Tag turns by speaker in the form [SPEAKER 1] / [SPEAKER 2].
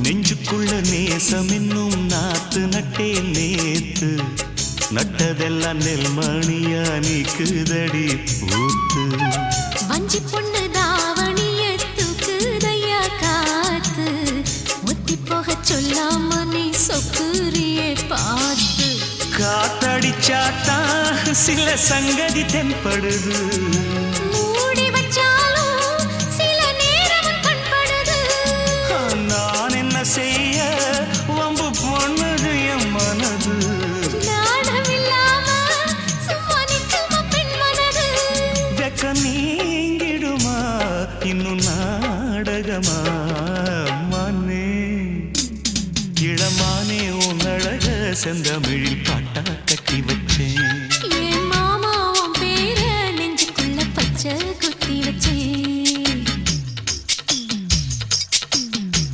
[SPEAKER 1] நெஞ்சுக்குள்ள நேசம் என்னும் நாத்து நட்டே நேத்து நட்டதெல்லாம் நெல்மணியா நீக்குதடி பூத்து
[SPEAKER 2] வஞ்சி பொண்ணு தாவணிய தூக்குதையா காத்து முத்தி போக சொல்லாம நீ சொக்குரியே பார்த்து
[SPEAKER 1] காத்தடிச்சாத்தா சில சங்கதி தென்படுது
[SPEAKER 2] மூடி வச்சாலும் சில நேரம் கண்படுது
[SPEAKER 1] நான் என்ன செய்ய வம்பு பொண்ணுது என் மனது
[SPEAKER 2] நாணம் இல்லாம சும்மா நிற்குமா பெண் மனது
[SPEAKER 1] வெக்க நீங்கிடுமா இன்னும் நாடகமா மானே இளமானே உன் அழக செந்தமிழில் பாட்டாக்க